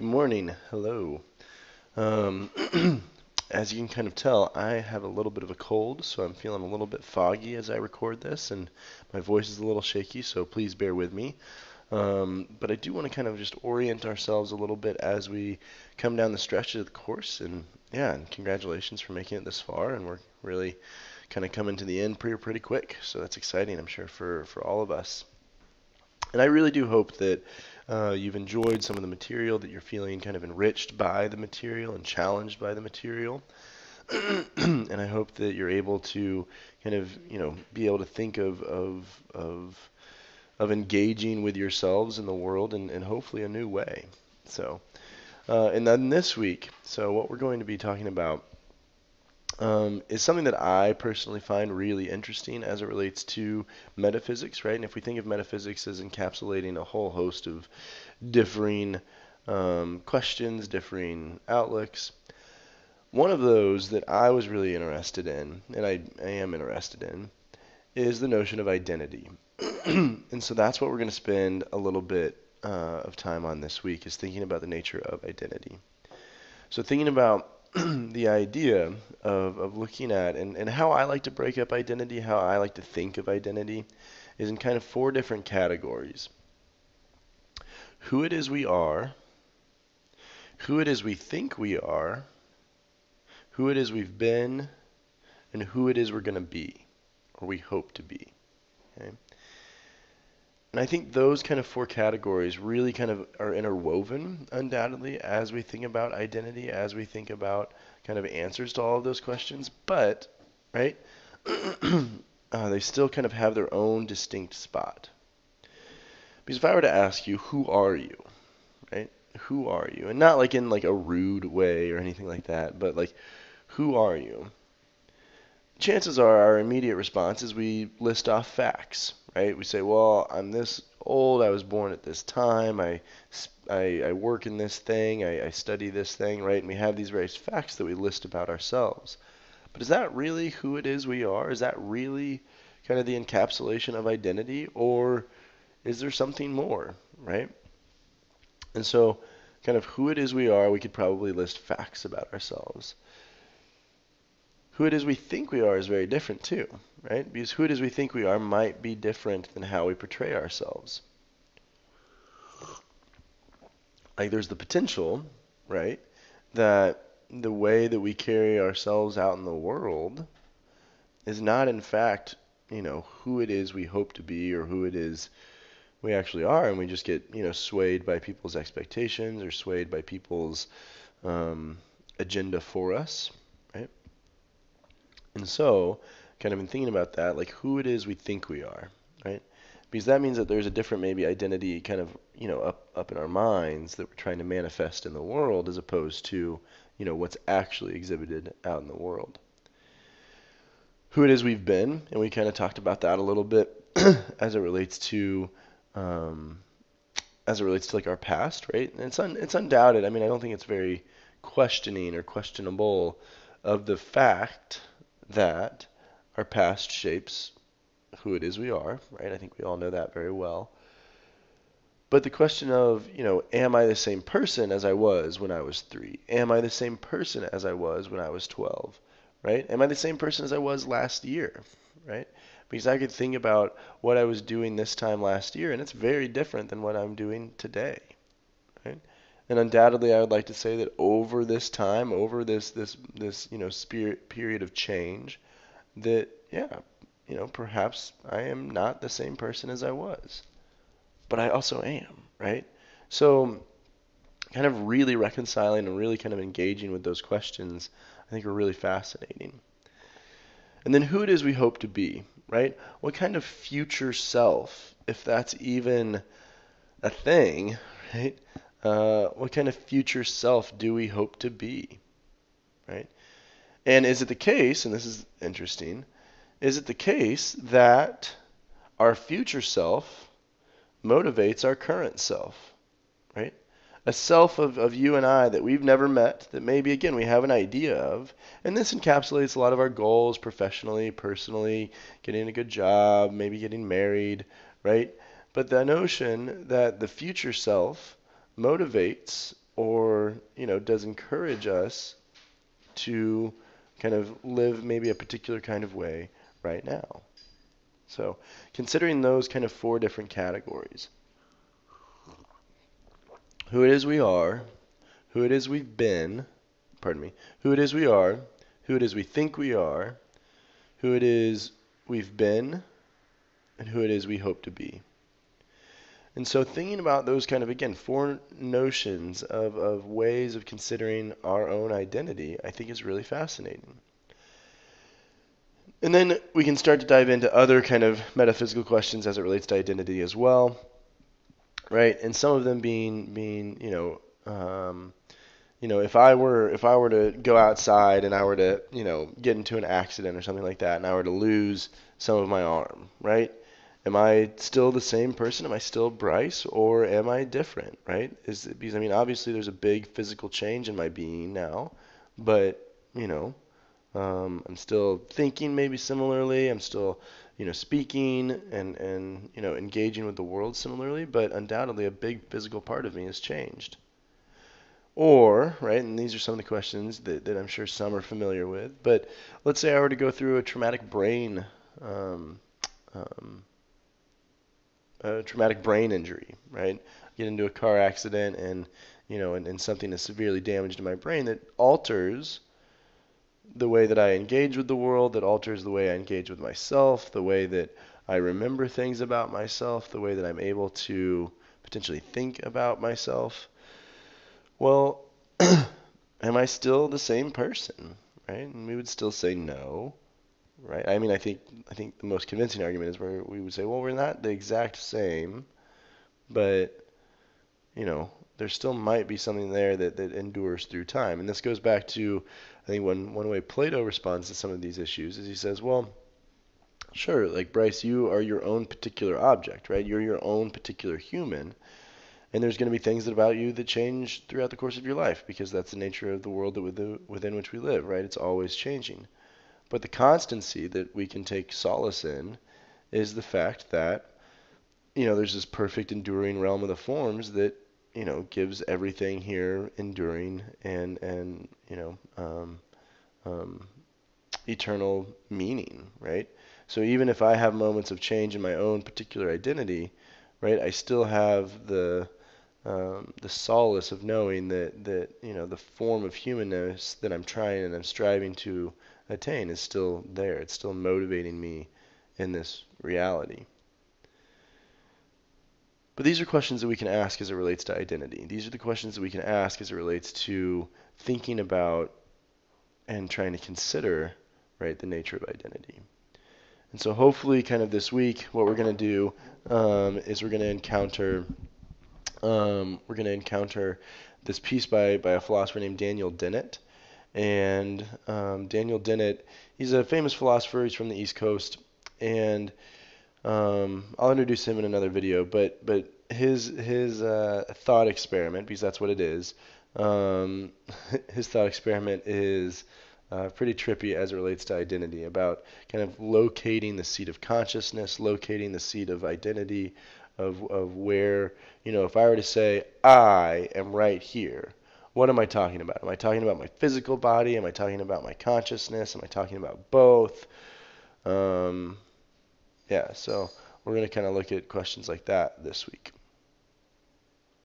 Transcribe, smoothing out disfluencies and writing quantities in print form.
Good morning. Hello. Um, as you can kind of tell, I have a little bit of a cold, so I'm feeling a little bit foggy as I record this, and my voice is a little shaky, so please bear with me. But I do want to kind of just orient ourselves a little bit as we come down the stretch of the course, and yeah, and congratulations for making it this far, and we're really kind of coming to the end pretty quick, so that's exciting, I'm sure, for all of us. And I really do hope that you've enjoyed some of the material, that you're feeling kind of enriched by the material and challenged by the material. And I hope that you're able to kind of, be able to think of engaging with yourselves in the world in hopefully a new way. So, and then this week, so what we're going to be talking about is something that I personally find really interesting as it relates to metaphysics, right? And if we think of metaphysics as encapsulating a whole host of differing questions, differing outlooks, one of those that I was really interested in, and I am interested in, is the notion of identity. And so that's what we're going to spend a little bit of time on this week, is thinking about the nature of identity. So thinking about the idea of looking at and how I like to break up identity, how I like to think of identity, is in kind of four different categories. Who it is we are, who it is we think we are, who it is we've been, and who it is we're going to be, or we hope to be. Okay? And I think those kind of four categories really kind of are interwoven, undoubtedly, as we think about identity, as we think about kind of answers to all of those questions. But, right, they still kind of have their own distinct spot. Because if I were to ask you, who are you, right? Who are you? And not like in like a rude way or anything like that, but like, who are you? Chances are our immediate response is we list off facts, right? We say, well, I'm this old, I was born at this time, I work in this thing, I study this thing, right? And we have these various facts that we list about ourselves. But is that really who it is we are? Is that really kind of the encapsulation of identity? Or is there something more, right? And so, kind of who it is we are, we could probably list facts about ourselves. Who it is we think we are is very different too, right? Because who it is we think we are might be different than how we portray ourselves. Like there's the potential, right, that the way that we carry ourselves out in the world is not in fact, who it is we hope to be or who it is we actually are, and we just get, swayed by people's expectations or swayed by people's agenda for us, right? And so, kind of in thinking about that, like who it is we think we are, right? Because that means that there's a different maybe identity kind of, up in our minds that we're trying to manifest in the world as opposed to, what's actually exhibited out in the world. Who it is we've been, and we kind of talked about that a little bit as it relates to um, like our past, right? And it's undoubted. I mean, I don't think it's very questioning or questionable of the fact that our past shapes who it is we are, right? I think we all know that very well. But the question of, am I the same person as I was when I was 3? Am I the same person as I was when I was 12? Right? Am I the same person as I was last year? Right? Because I could think about what I was doing this time last year, and it's very different than what I'm doing today. Right? And undoubtedly, I would like to say that over this time, over this spirit period of change, that yeah, perhaps I am not the same person as I was, but I also am, right? So kind of really reconciling and really kind of engaging with those questions, I think are really fascinating. And then who it is we hope to be, right? What kind of future self, if that's even a thing, right? What kind of future self do we hope to be, right? And is it the case, and this is interesting, is it the case that our future self motivates our current self, right? A self of you and I that we've never met, that maybe, again, we have an idea of. And this encapsulates a lot of our goals professionally, personally, getting a good job, maybe getting married, right? But the notion that the future self motivates or, does encourage us to kind of live maybe a particular kind of way right now. So, considering those kind of four different categories, who it is we are, who it is we've been, pardon me, who it is we are, who it is we think we are, who it is we've been, and who it is we hope to be. And so thinking about those kind of, again, four notions of ways of considering our own identity, I think is really fascinating. And then we can start to dive into other kind of metaphysical questions as it relates to identity as well, right? And some of them being if I were to go outside and I were to, get into an accident or something like that, and I were to lose some of my arm, right? Am I still the same person? Am I still Bryce, or am I different, right? Because obviously there's a big physical change in my being now, but I'm still thinking maybe similarly. I'm still, speaking and engaging with the world similarly, but undoubtedly a big physical part of me has changed. Or, right, and these are some of the questions that I'm sure some are familiar with, but let's say I were to go through um, um, a traumatic brain injury, right? Get into a car accident and something is severely damaged in my brain that alters the way that I engage with the world, that alters the way I engage with myself, the way that I remember things about myself, the way that I'm able to potentially think about myself. Well, am I still the same person, right? And we would still say no, right? I think the most convincing argument is where we would say, well, we're not the exact same, but there still might be something there that endures through time. And this goes back to, I think one way Plato responds to some of these issues is he says, well, sure, like Bryce, you are your own particular object, right? You're your own particular human. And there's going to be things about you that change throughout the course of your life because that's the nature of the world within which we live, right? It's always changing. But the constancy that we can take solace in is the fact that, there's this perfect enduring realm of the forms that, gives everything here enduring and eternal meaning, right? So even if I have moments of change in my own particular identity, right, I still have the solace of knowing that the form of humanness that I'm trying and I'm striving to attain is still there. It's still motivating me in this reality. But these are questions that we can ask as it relates to identity. These are the questions that we can ask as it relates to thinking about and trying to consider, right, the nature of identity. And so hopefully kind of this week, what we're going to do is we're going to encounter this piece by a philosopher named Daniel Dennett. And Daniel Dennett, he's a famous philosopher. He's from the East Coast, and I'll introduce him in another video. But his thought experiment, because that's what it is. His thought experiment is pretty trippy as it relates to identity, about kind of locating the seat of consciousness, locating the seat of identity, of where, if I were to say, I am right here, what am I talking about? Am I talking about my physical body? Am I talking about my consciousness? Am I talking about both? Yeah, so we're going to kind of look at questions like that this week.